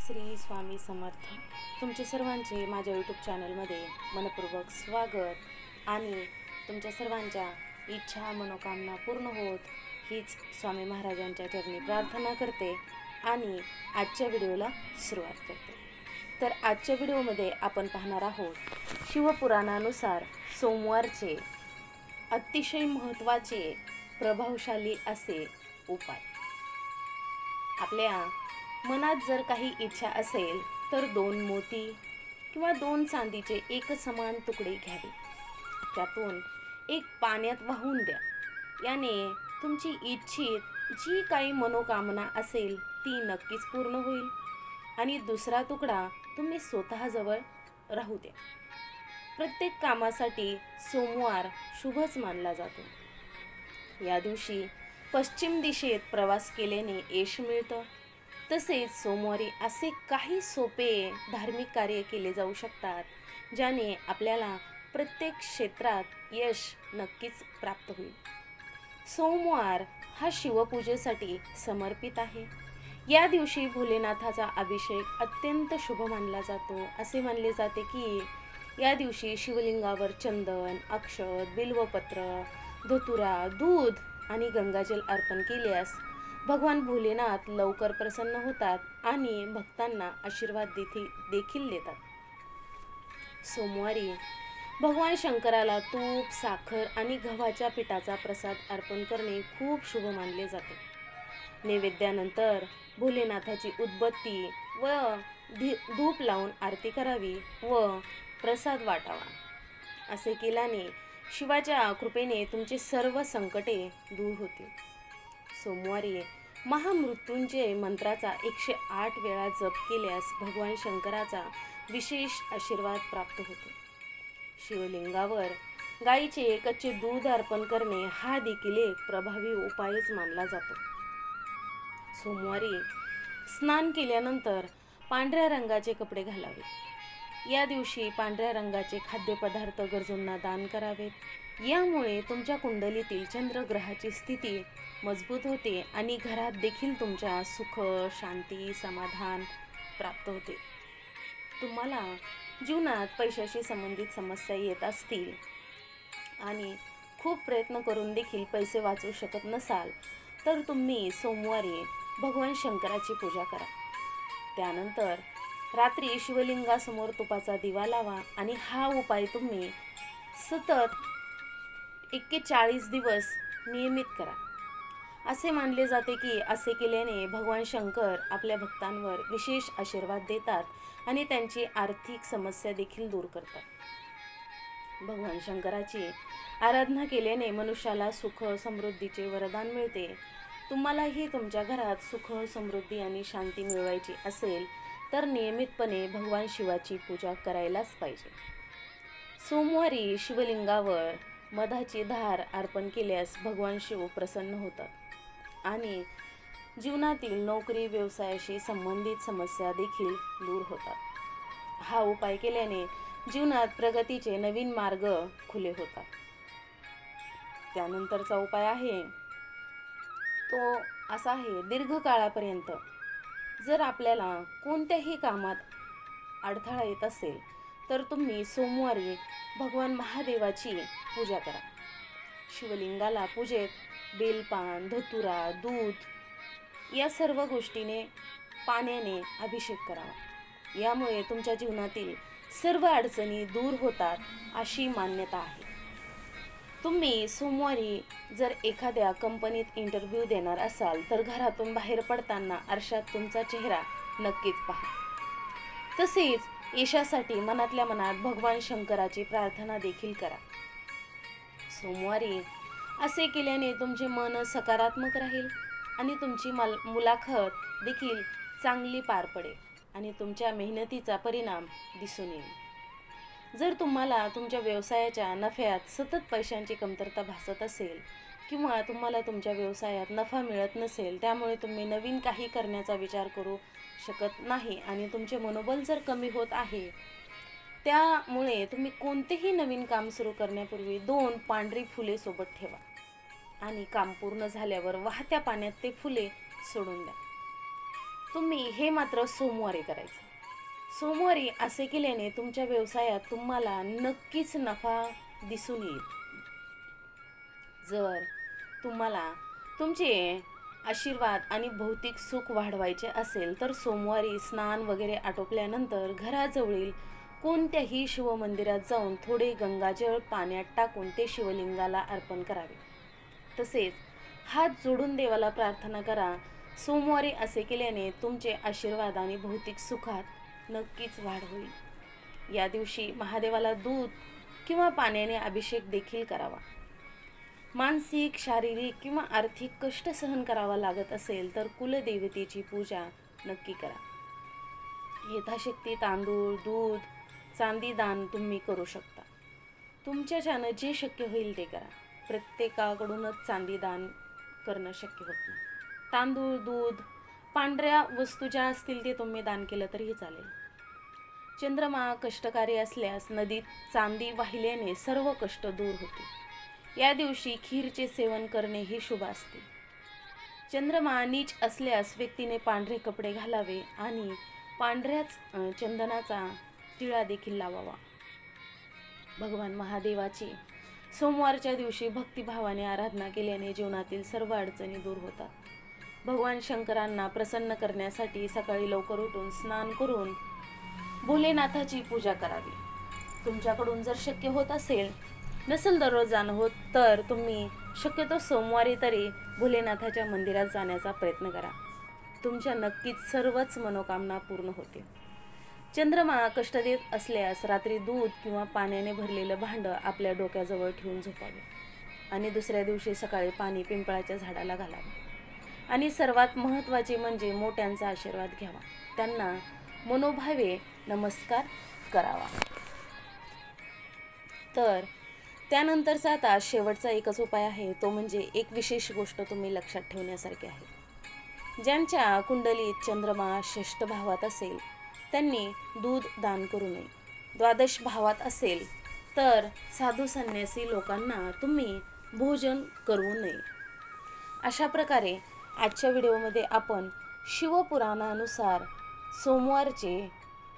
श्री स्वामी समर्थ. तुमचे सर्वांचे माझ्या यूट्यूब चॅनलमध्ये मनपूर्वक स्वागत आणि तुमच्या सर्वांच्या इच्छा मनोकामना पूर्ण होत हीच स्वामी महाराजांच्या चरणी प्रार्थना करते आणि आजच्या व्हिडिओला सुरुवात करते. तर आजच्या व्हिडिओमध्ये आपण पाहणार आहोत शिवपुराणानुसार सोमवारचे अतिशय महत्त्वाचे प्रभावशाली असे उपाय. आपल्या मनात जर काही इच्छा असेल तर 2 मोती किंवा 2 चांदीचे एक समान तुकडे घ्यावे. त्यातून एक पाण्यात वाहून द्या. याने तुमची इच्छित जी काही मनोकामना असेल ती नक्कीच पूर्ण होईल. आणि दुसरा तुकडा तुम्ही स्वतःजवळ राहू द्या. प्रत्येक कामासाठी सोमवार शुभच मानला जातो. या दिवशी पश्चिम दिशेत प्रवास केल्याने यश मिळतं. तसेच सोमवारी असे काही सोपे धार्मिक कार्य केले जाऊ शकतात ज्याने आपल्याला प्रत्येक क्षेत्रात यश नक्कीच प्राप्त होईल. सोमवार हा शिवपूजेसाठी समर्पित आहे. या दिवशी भोलेनाथाचा अभिषेक अत्यंत शुभ मानला जातो. असे मानले जाते की या दिवशी शिवलिंगावर चंदन, अक्षत, बिल्वपत्र, धतुरा, दूध आणि गंगाजल अर्पण केल्यास भगवान भोलेनाथ लवकर प्रसन्न होतात आणि भक्तांना आशीर्वाद देखील देतात. सोमवारी भगवान शंकराला तूप, साखर आणि गव्हाच्या पिठाचा प्रसाद अर्पण करणे खूप शुभ मानले जाते. नैवेद्यानंतर भोलेनाथाची उदबत्ती व धूप लावून आरती करावी व प्रसाद वाटावा. असे केल्याने शिवाच्या कृपेने तुमचे सर्व संकटे दूर होतील. सोमवारी महामृत्युंजय मंत्राचा 108 वेळा जप केल्यास भगवान शंकराचा विशेष आशीर्वाद प्राप्त होतो. शिवलिंगावर गाईचे कच्चे दूध अर्पण करणे हा देखील एक प्रभावी उपायच मानला जातो. सोमवारी स्नान केल्यानंतर पांढऱ्या रंगाचे कपडे घालावे. या दिवशी पांढऱ्या रंगाचे खाद्यपदार्थ गरजूंना दान करावेत. यामुळे तुमच्या कुंडलीतील चंद्रग्रहाची स्थिती मजबूत होते आणि घरात देखील तुमच्या सुख, शांती, समाधान प्राप्त होते. तुम्हाला जीवनात पैशाशी संबंधित समस्या येत असतील आणि खूप प्रयत्न करून देखील पैसे वाचवू शकत नसाल तर तुम्ही सोमवारी भगवान शंकराची पूजा करा. त्यानंतर रात्री शिवलिंगासमोर तुपाचा दिवा लावा आणि हा उपाय तुम्ही सतत 41 दिवस नियमित करा. असे मानले जाते की असे केल्याने भगवान शंकर आपल्या भक्तांवर विशेष आशीर्वाद देतात आणि त्यांची आर्थिक समस्या देखील दूर करतात. भगवान शंकराची आराधना केल्याने मनुष्याला सुख समृद्धीचे वरदान मिळते. तुम्हालाही तुमच्या घरात सुख, समृद्धी आणि शांती मिळवायची असेल तर नियमितपणे भगवान शिवाची पूजा करायलाच पाहिजे. सोमवारी शिवलिंगावर मधाची धार अर्पण केल्यास भगवान शिव प्रसन्न होतात आणि जीवनातील नोकरी, व्यवसायाशी संबंधित समस्या देखील दूर होतात. हा उपाय केल्याने जीवनात प्रगतीचे नवीन मार्ग खुले होतात. त्यानंतरचा उपाय आहे तो असा आहे, दीर्घकाळापर्यंत जर आपल्याला कोणत्याही कामात अडथळा येत असेल तर तुम्ही सोमवारी भगवान महादेवाची पूजा करा. शिवलिंगाला पूजेत बेलपान, धतुरा, दूध या सर्व गोष्टीने पाण्याने अभिषेक करावा. यामुळे तुमच्या जीवनातील सर्व अडचणी दूर होतात अशी मान्यता आहे. तुम्ही सोमवारी जर एखाद्या कंपनीत इंटरव्ह्यू देणार असाल तर घरातून बाहेर पडताना आरशात तुमचा चेहरा नक्कीच पहा. तसेच यशासाठी मनातल्या मनात भगवान शंकराची प्रार्थना देखील करा. सोमवारी असे केल्याने तुमचे मन सकारात्मक राहील आणि तुमची मुलाखत देखील चांगली पार पडेल आणि तुमच्या मेहनतीचा परिणाम दिसून येईल. जर तुम्हाला तुमच्या व्यवसायाच्या नफ्यात सतत पैशांची कमतरता भासत असेल किंवा तुम्हाला तुमच्या व्यवसायात नफा मिळत नसेल, त्यामुळे तुम्ही नवीन काही करण्याचा विचार करू शकत नाही आणि तुमचे मनोबल जर कमी होत आहे, त्यामुळे तुम्ही कोणतेही नवीन काम सुरू करण्यापूर्वी 2 पांढरी फुले सोबत ठेवा आणि काम पूर्ण झाल्यावर वाहत्या पाण्यात ते फुले सोडून द्या. तुम्ही हे मात्र सोमवारी करायचे. सोमवारी असे केल्याने तुमच्या व्यवसायात तुम्हाला नक्कीच नफा दिसून येईल. जर तुम्हाला तुमचे आशीर्वाद आणि भौतिक सुख वाढवायचे असेल तर सोमवारी स्नान वगैरे आटोपल्यानंतर घराजवळील कोणत्याही शिवमंदिरात जाऊन थोडे गंगाजळ पाण्यात टाकून ते शिवलिंगाला अर्पण करावे. तसेच हात जोडून देवाला प्रार्थना करा. सोमवारी असे केल्याने तुमचे आशीर्वाद आणि भौतिक सुखात नक्कीच वाढ होईल. या दिवशी महादेवाला दूध किंवा पाण्याने अभिषेक देखील करावा. मानसिक, शारीरिक किंवा आर्थिक कष्ट सहन करावा लागत असेल तर कुलदेवतेची पूजा नक्की करा. यथाशक्ती तांदूळ, दूध, चांदी दान तुम्ही करू शकता. तुमच्याच्यानं जे शक्य होईल ते करा. प्रत्येकाकडूनच चांदी दान करणं शक्य होत नाही. तांदूळ, दूध, पांढऱ्या वस्तू ज्या असतील ते तुम्ही दान केलं तरीही चालेल. चंद्रमा कष्टकारी असल्यास नदीत चांदी वाहिल्याने सर्व कष्ट दूर होते. या दिवशी खीरचे सेवन करणे ही शुभ असते. चंद्रमा नीच असल्यास व्यक्तीने पांढरे कपडे घालावे आणि पांढऱ्याच चंदनाचा टिळा देखील लावावा. भगवान महादेवाची सोमवारच्या दिवशी भक्तिभावाने आराधना केल्याने जीवनातील सर्व अडचणी दूर होतात. भगवान शंकरांना प्रसन्न करण्यासाठी सकाळी लवकर उठून स्नान करून भोलेनाथाची पूजा करावी. तुमच्याकडून जर शक्य होत असेल, नसेल दररोज जाणं होत, तर तुम्ही शक्यतो सोमवारी तरी भोलेनाथाच्या मंदिरात जाण्याचा प्रयत्न करा. तुमच्या नक्कीच सर्वच मनोकामना पूर्ण होतील. चंद्रमा कष्ट देत असल्यास रात्री दूध किंवा पाण्याने भरलेलं भांडं आपल्या डोक्याजवळ ठेवून झोपावे आणि दुसऱ्या दिवशी सकाळी पाणी पिंपळाच्या झाडाला घालावे. आणि सर्वात महत्त्वाचे म्हणजे मोठ्यांचा आशीर्वाद घ्यावा. त्यांना मनोभावे नमस्कार करावा. तर त्यानंतरचा आता शेवटचा एकच उपाय आहे, तो म्हणजे एक विशेष गोष्ट तुम्ही लक्षात ठेवण्यासारखी आहे. ज्यांच्या कुंडलीत चंद्रमा षष्ठ भावात असेल त्यांनी दूध दान करू नये. द्वादश भावात असेल तर साधू संन्यासी लोकांना तुम्ही भोजन करू नये. अशा प्रकारे आजच्या व्हिडिओमध्ये आपण शिवपुराणानुसार सोमवारचे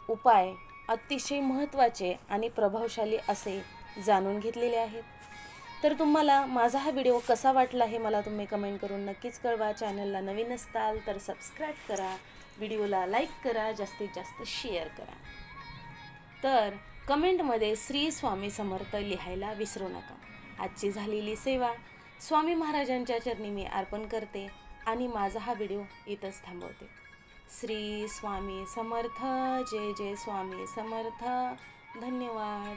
उपाय अतिशय महत्त्वाचे आणि प्रभावशाली असे जाणून घेतलेले आहेत. तर तुम्हाला माझा हा व्हिडिओ कसा वाटला हे मला तुम्ही कमेंट करून नक्कीच कळवा. चॅनलला नवीन असताल तर सबस्क्राईब करा, व्हिडिओला लाईक करा, जास्तीत जास्त शेअर करा. तर कमेंटमध्ये श्री स्वामी समर्थ लिहायला विसरू नका. आजची झालेली सेवा स्वामी महाराजांच्या चरणी मी अर्पण करते आणि माझा हा व्हिडिओ इथंच थांबवते. श्री स्वामी समर्थ. जय जय स्वामी समर्थ. धन्यवाद.